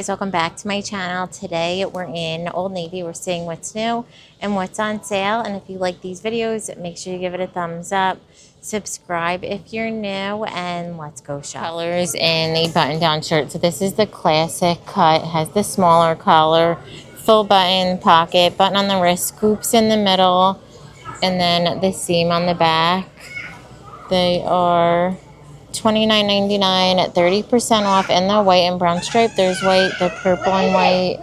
Guys, welcome back to my channel. Today we're in Old Navy. We're seeing what's new and what's on sale. And if you like these videos, make sure you give it a thumbs up. Subscribe if you're new, and let's go shop. Colors in the button-down shirt. So this is the classic cut. It has the smaller collar, full button, pocket, button on the wrist, scoops in the middle, and then the seam on the back. They are $29.99 at 30% off in the white and brown stripe. There's white, the purple and white,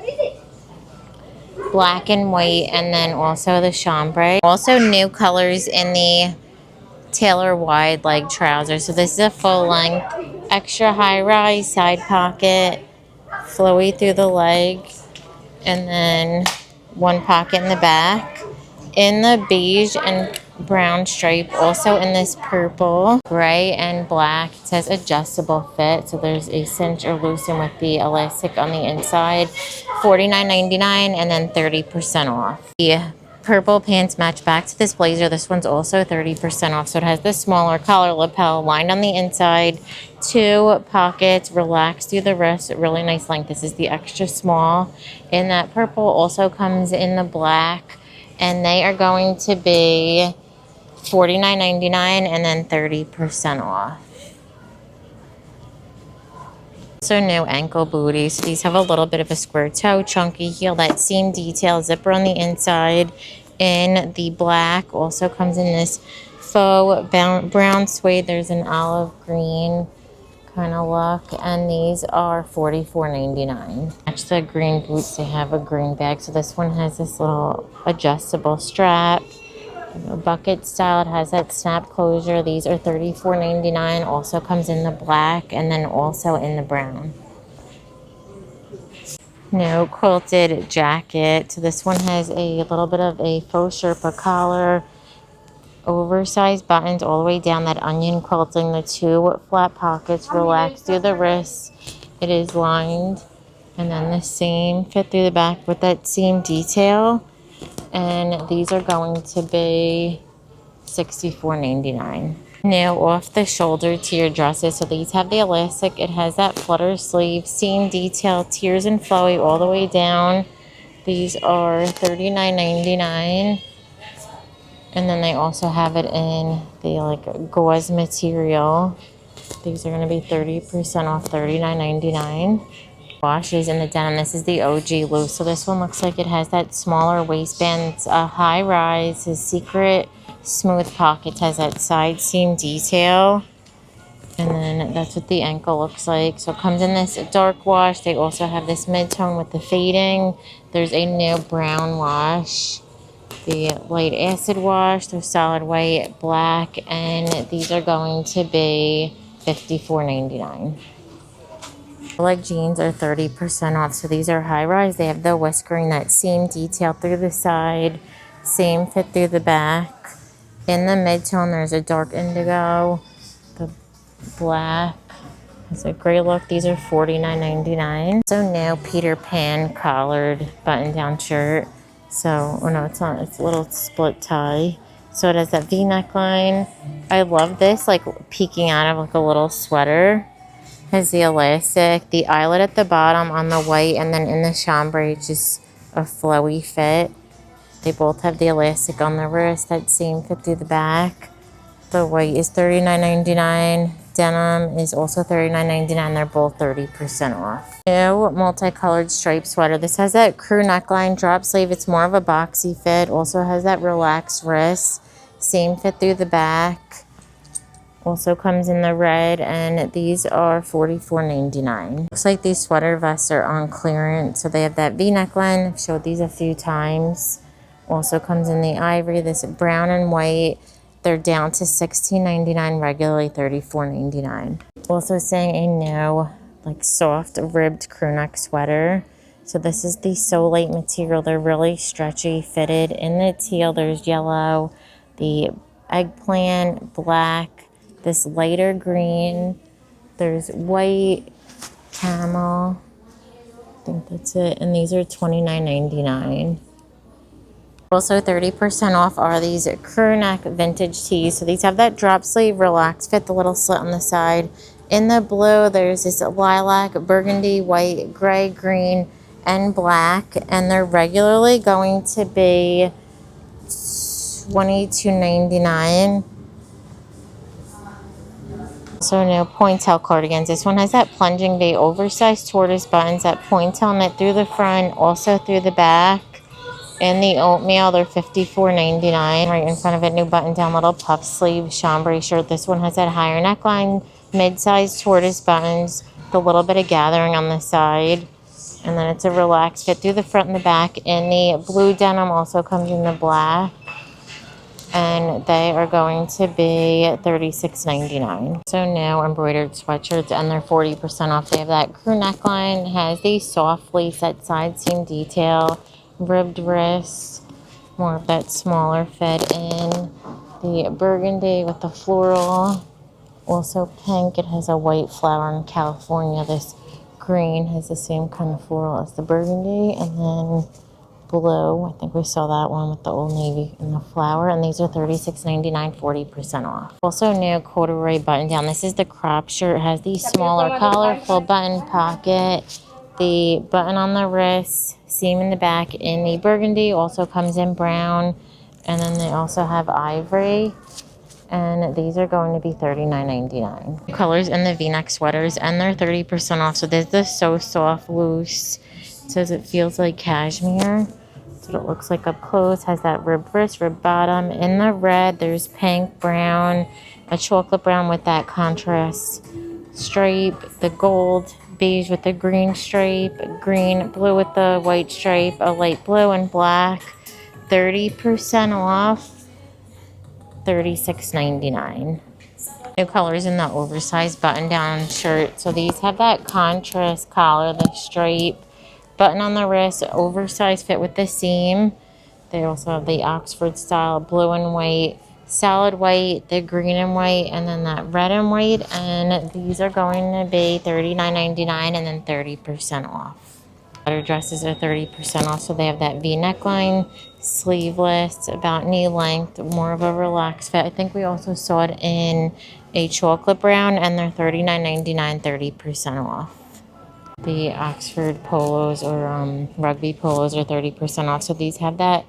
black and white, and then also the chambray. Also new colors in the tailor wide leg trouser. So this is a full length, extra high rise, side pocket, flowy through the leg, and then one pocket in the back. In the beige and brown stripe, also in this purple, gray, and black. It says adjustable fit, so there's a cinch or loosen with the elastic on the inside. $49.99 and then 30% off. The purple pants match back to this blazer. This one's also 30% off, so it has the smaller collar lapel lined on the inside, two pockets, relaxed through the wrist, really nice length. This is the extra small. In that purple also comes in the black, and they are going to be $49.99 and then 30% off. So new ankle booties. These have a little bit of a square toe, chunky heel, that seam detail, zipper on the inside in the black. Also comes in this faux brown suede. There's an olive green kind of look, and these are $44.99. Match the green boots. They have a green bag, so this one has this little adjustable strap, a bucket style. It has that snap closure. These are $34.99. Also comes in the black and then also in the brown. No quilted jacket. So this one has a little bit of a faux Sherpa collar, oversized buttons all the way down, that onion quilting, the two flat pockets, relaxed through the wrists. It is lined, and then the seam fit through the back with that seam detail. And these are going to be $64.99. Now off the shoulder tier dresses. So these have the elastic. It has that flutter sleeve, seam detail, tiers and flowy all the way down. These are $39.99. And then they also have it in the like gauze material. These are going to be 30% off, $39.99. Washes in the denim. This is the OG loose. So this one looks like it has that smaller waistband. It's a high rise. His secret smooth pockets, has that side seam detail. And then that's what the ankle looks like. So it comes in this dark wash. They also have this mid-tone with the fading. There's a new brown wash, the light acid wash, the solid white, black, and these are going to be $54.99. Leg jeans are 30% off, so these are high rise. They have the whiskering, that seam detail through the side, same fit through the back. In the mid-tone, there's a dark indigo, the black has a gray look. These are $49.99. So new Peter Pan collared button-down shirt. So, oh no, it's not. It's a little split tie. So it has that V neckline. I love this, like peeking out of like a little sweater. Has the elastic, the eyelet at the bottom on the white, and then in the chambray, it's just a flowy fit. They both have the elastic on the wrist, that seam fit through the back. The white is $39.99. Denim is also $39.99. They're both 30% off. New multicolored striped sweater. This has that crew neckline, drop sleeve. It's more of a boxy fit. Also has that relaxed wrist. Same fit through the back. Also comes in the red, and these are $44.99. Looks like these sweater vests are on clearance. So they have that V neckline. I've showed these a few times. Also comes in the ivory, this brown and white. They're down to $16.99, regularly $34.99. Also saying a new, like soft ribbed crew neck sweater. So this is the So Light material. They're really stretchy, fitted. In the teal, there's yellow, the eggplant, black, this lighter green. There's white, camel. I think that's it. And these are $29.99. Also 30% off are these crew neck vintage tees. So these have that drop sleeve, relaxed fit, the little slit on the side, In the blue, there's this lilac, burgundy, white, gray, green, and black. And they're regularly going to be $22.99. So new pointel cardigans. This one has that plunging V, oversized tortoise buttons, that pointel knit through the front, also through the back. In the oatmeal, they're $54.99. Right in front of it, new button-down little puff sleeve chambray shirt. This one has that higher neckline, mid-sized tortoise buttons, with a little bit of gathering on the side. And then it's a relaxed fit through the front and the back. In the blue denim, also comes in the black. And they are going to be $36.99. So now embroidered sweatshirts, and they're 40% off. They have that crew neckline, has the soft fleece, that side seam detail, ribbed wrist, more of that smaller fit in the burgundy with the floral, also pink. It has a white flower in California. This green has the same kind of floral as the burgundy, and then blue, I think we saw that one with the Old Navy and the flower, and these are $36.99, 40% off. Also new corduroy button down. This is the crop shirt. It has the smaller collar, full button pocket, the button on the wrist, seam in the back in the burgundy, also comes in brown, and then they also have ivory. And these are going to be $39.99. Colors in the V-neck sweaters, and they're 30% off. So there's the So Soft Loose. It says it feels like cashmere. That's what it looks like up close. Has that rib wrist, rib bottom. In the red, there's pink, brown, a chocolate brown with that contrast stripe, the gold, beige with the green stripe, green, blue with the white stripe, a light blue and black. 30% off. $36.99. New colors in the oversized button-down shirt. So these have that contrast collar, the stripe, button on the wrist, oversized fit with the seam. They also have the Oxford style blue and white, solid white, the green and white, and then that red and white. And these are going to be $39.99 and then 30% off. Sweater dresses are 30% off, so they have that V neckline, sleeveless, about knee length, more of a relaxed fit. I think we also saw it in a chocolate brown, and they're $39.99, 30% off. The Oxford polos or rugby polos are 30% off, so these have that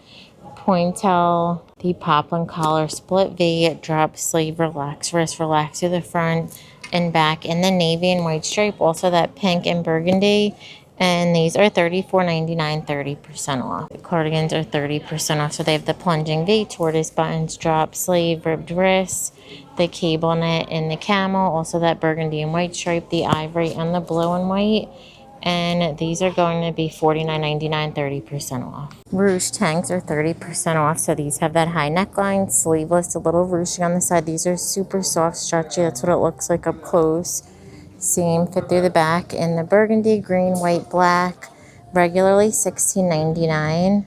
pointel, the poplin collar, split V, drop sleeve, relaxed wrist, relaxed to the front and back in the navy and white stripe, also that pink and burgundy. And these are $34.99, 30% off. The cardigans are 30% off. So they have the plunging V, tortoise buttons, drop sleeve, ribbed wrists, the cable knit and the camel, also that burgundy and white stripe, the ivory and the blue and white. And these are going to be $49.99, 30% off. Ruche tanks are 30% off. So these have that high neckline, sleeveless, a little ruching on the side. These are super soft, stretchy. That's what it looks like up close. Seam fit through the back in the burgundy, green, white, black. Regularly $16.99,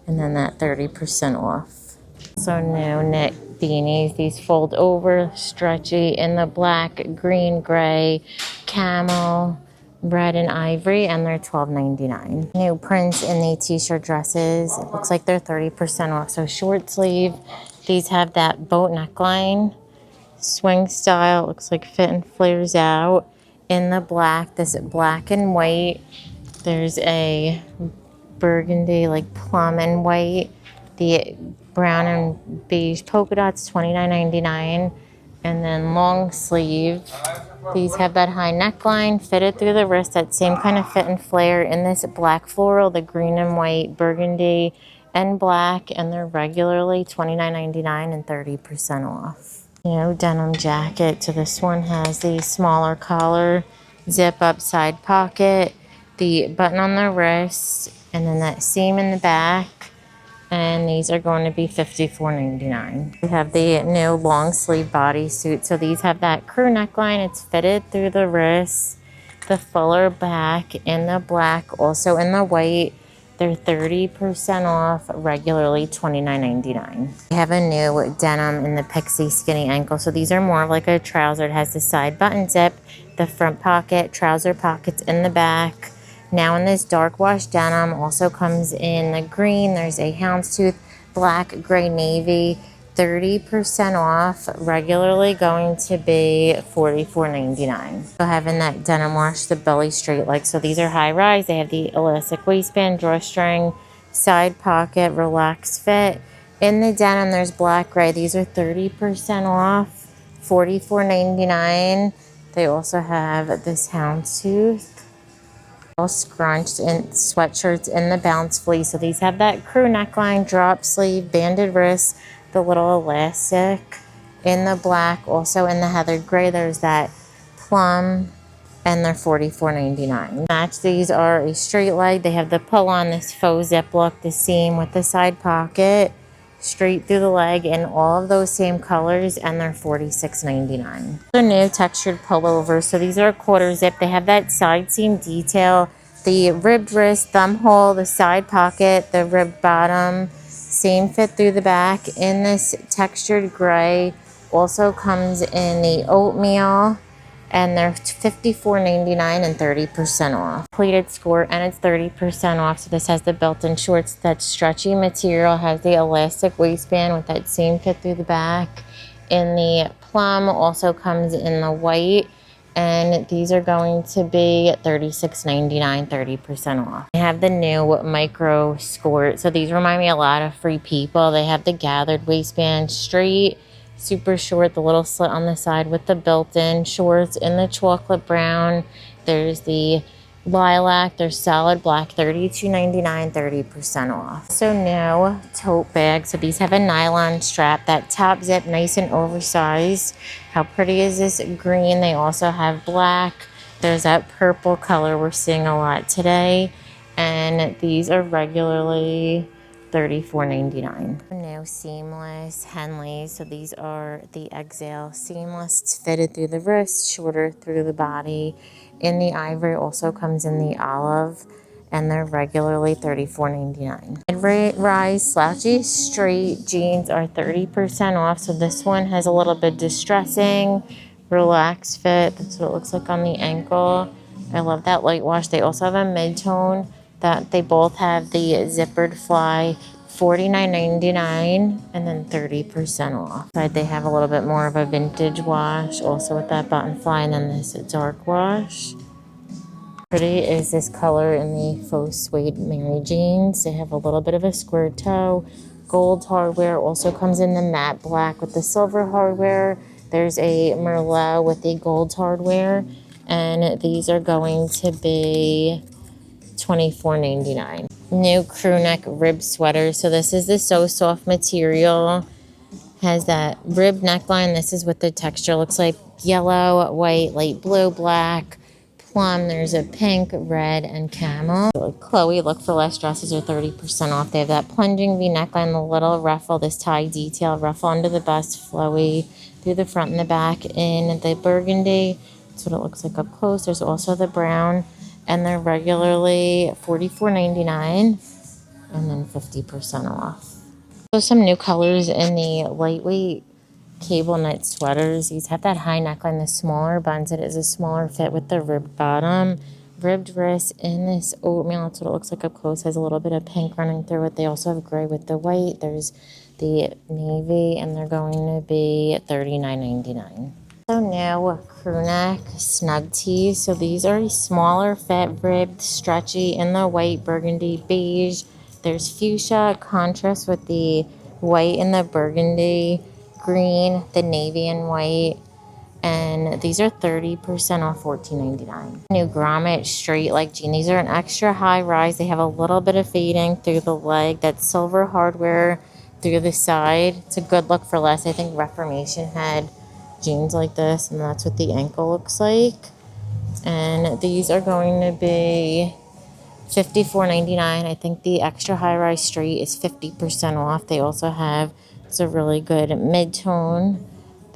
and then that 30% off. So new knit beanies. These fold over, stretchy in the black, green, gray, camel, red, and ivory, and they're $12.99. New prints in the t-shirt dresses. It looks like they're 30% off. So short sleeve. These have that boat neckline. Swing style, looks like fit and flares out in the black, this black and white. There's a burgundy, like plum and white, the brown and beige polka dots, $29.99. And then long sleeve, these have that high neckline, fitted through the wrist, that same kind of fit and flare in this black floral, the green and white, burgundy and black, and they're regularly $29.99 and 30% off. Denim jacket. So this one has the smaller collar, zip up side pocket, the button on the wrist, and then that seam in the back. And these are going to be $54.99. We have the new long sleeve bodysuit. So these have that crew neckline. It's fitted through the wrist, the fuller back in the black, also in the white. They're 30% off, regularly $29.99. We have a new denim in the pixie skinny ankle. So these are more of like a trouser. It has the side button zip, the front pocket, trouser pockets in the back. Now in this dark wash denim, also comes in the green. There's a houndstooth, black, gray, navy, 30% off, regularly going to be $44.99. So having that denim wash, the belly straight leg. So these are high rise. They have the elastic waistband, drawstring, side pocket, relaxed fit. In the denim, there's black gray. These are 30% off, $44.99. They also have this houndstooth, all scrunched in sweatshirts in the bounce fleece. So these have that crew neckline, drop sleeve, banded wrist, the little elastic in the black. Also in the heathered gray, there's that plum, and they're $44.99. Match these are a straight leg. They have the pull on, this faux zip look, the seam with the side pocket, straight through the leg in all of those same colors, and they're $46.99. The new textured pullovers. So these are a quarter zip. They have that side seam detail, the ribbed wrist, thumb hole, the side pocket, the ribbed bottom, same fit through the back in this textured gray. Also comes in the oatmeal, and they're $54.99 and 30% off. Pleated skirt, and it's 30% off. So this has the built-in shorts, that stretchy material, has the elastic waistband with that same fit through the back. In the plum, also comes in the white, and these are going to be $36.99, 30% off. I have the new micro skirt. So these remind me a lot of Free People. They have the gathered waistband, straight, super short, the little slit on the side with the built-in shorts in the chocolate brown. There's the lilac, there's solid black, $32.99, 30% off. So new tote bags. So these have a nylon strap, that top zip, nice and oversized. How pretty is this green? They also have black. There's that purple color we're seeing a lot today, and these are regularly $34.99. New seamless Henleys. So these are the exhale seamless. It's fitted through the wrist, shorter through the body. In the ivory, also comes in the olive, and they're regularly $34.99. Mid-rise slouchy straight jeans are 30% off. So this one has a little bit distressing, relaxed fit. That's what it looks like on the ankle. I love that light wash. They also have a mid-tone that they both have the zippered fly, $49.99 and then 30% off. They have a little bit more of a vintage wash, also with that button fly, and then this dark wash. Pretty is this color in the faux suede Mary jeans. They have a little bit of a square toe. Gold hardware, also comes in the matte black with the silver hardware. There's a Merlot with the gold hardware, and these are going to be $24.99. New crew neck rib sweater. So this is the So Soft material. Has that rib neckline. This is what the texture looks like. Yellow, white, light blue, black, plum. There's a pink, red, and camel. Chloe, look for less dresses are 30% off. They have that plunging V neckline, the little ruffle, this tie detail, ruffle under the bust, flowy through the front and the back in the burgundy. That's what it looks like up close. There's also the brown, and they're regularly $44.99 and then 50% off. So some new colors in the lightweight cable knit sweaters. These have that high neckline, the smaller buns. It is a smaller fit with the ribbed bottom, ribbed wrist in this oatmeal. That's what it looks like up close. Has a little bit of pink running through it. They also have gray with the white. There's the navy, and they're going to be $39.99. So new crew neck snug tees. So these are a smaller fit, ribbed, stretchy in the white, burgundy, beige. There's fuchsia contrast with the white and the burgundy, green, the navy and white. And these are 30% off, $14.99. New grommet straight leg jean. These are an extra high rise. They have a little bit of fading through the leg. That's silver hardware through the side. It's a good look for less. I think Reformation had jeans like this, and that's what the ankle looks like. And these are going to be $54.99. I think the extra high rise straight is 50% off. They also have, it's a really good mid-tone.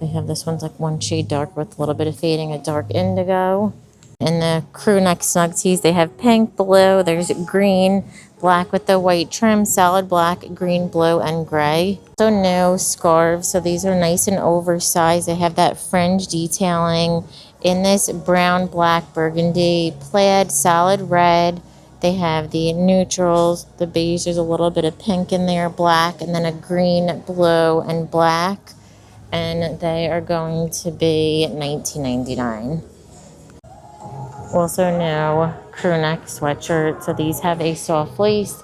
They have this one's like one shade dark with a little bit of fading, a dark indigo. In the crew neck snug tees, they have pink, blue, there's green, black with the white trim, solid black, green, blue, and gray. So new scarves. So these are nice and oversized. They have that fringe detailing in this brown, black, burgundy, plaid, solid red, They have the neutrals, the beige, there's a little bit of pink in there, black, and then a green, blue, and black. And they are going to be $19.99. Also new crew neck sweatshirt. So these have a soft fleece,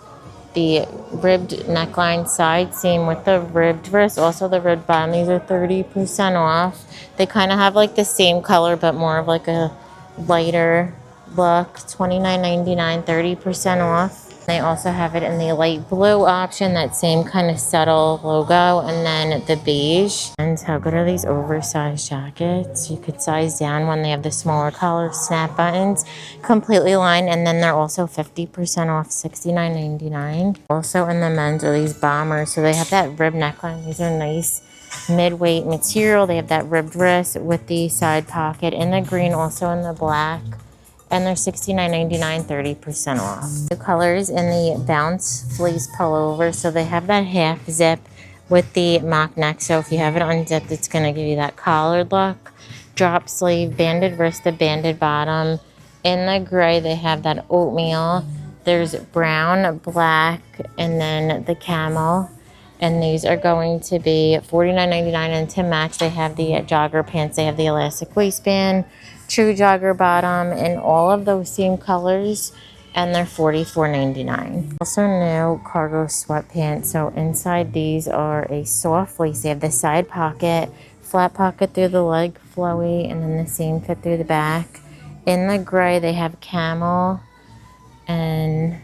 the ribbed neckline side seam with the ribbed wrist, also the ribbed bottom. These are 30% off. They kind of have like the same color but more of like a lighter look. $29.99, 30% off. They also have it in the light blue option, that same kind of subtle logo, and then the beige. And how good are these oversized jackets? You could size down when they have the smaller collar, snap buttons, completely lined, and then they're also 50% off, $69.99. Also in the men's are these bombers. So they have that rib neckline. These are nice mid-weight material. They have that ribbed wrist with the side pocket in the green, also in the black. And they're $69.99, 30% off. The colors in the Bounce Fleece Pullover. So they have that half zip with the mock neck. So if you have it unzipped, it's going to give you that collared look. Drop sleeve, banded wrist, the banded bottom. In the gray, they have that oatmeal. There's brown, black, and then the camel. And these are going to be $49.99. And to match, they have the jogger pants. They have the elastic waistband, true jogger bottom, in all of those same colors. And they're $44.99. Also new cargo sweatpants. So inside these are a soft fleece. They have the side pocket, flat pocket through the leg, flowy, and then the same fit through the back. In the gray, they have camel and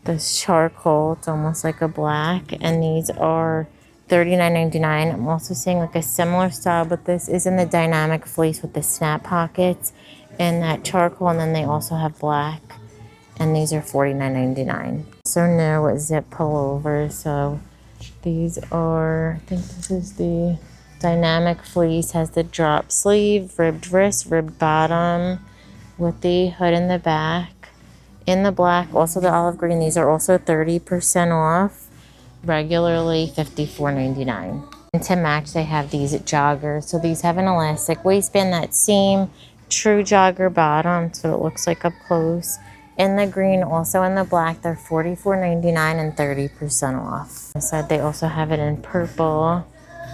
this charcoal. It's almost like a black, and these are $39.99. I'm also seeing like a similar style, but this is in the dynamic fleece with the snap pockets and that charcoal, and then they also have black, and these are $49.99. So new zip pullovers. So these are, I think this is the dynamic fleece, has the drop sleeve, ribbed wrist, ribbed bottom with the hood in the back. In the black, also the olive green, these are also 30% off, regularly $54.99. And to match, they have these joggers. So these have an elastic waistband, that seam, true jogger bottom, so it looks like up close. In the green, also in the black, they're $44.99 and 30% off. On the side, they also have it in purple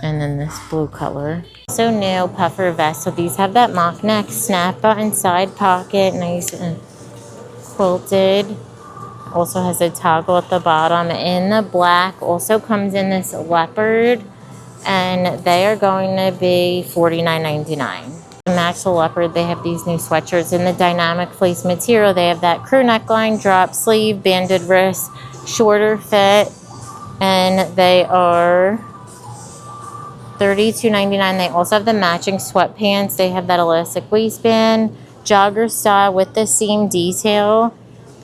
and then this blue color. So new puffer vest. So these have that mock neck, snap button, side pocket, nice and quilted. Also has a toggle at the bottom. In the black, also comes in this leopard, and they are going to be $49.99. To match the leopard, they have these new sweatshirts in the dynamic fleece material. They have that crew neckline, drop sleeve, banded wrist, shorter fit, and they are $32.99. They also have the matching sweatpants. They have that elastic waistband, jogger style with the seam detail,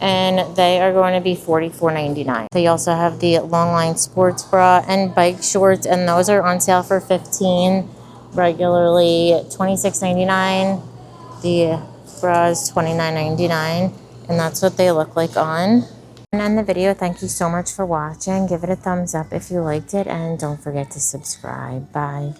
and they are going to be $44.99. They also have the long line sports bra and bike shorts, and those are on sale for $15, regularly $26.99. The bra is $29.99, and that's what they look like on. And end the video. Thank you so much for watching. Give it a thumbs up if you liked it, and don't forget to subscribe. Bye.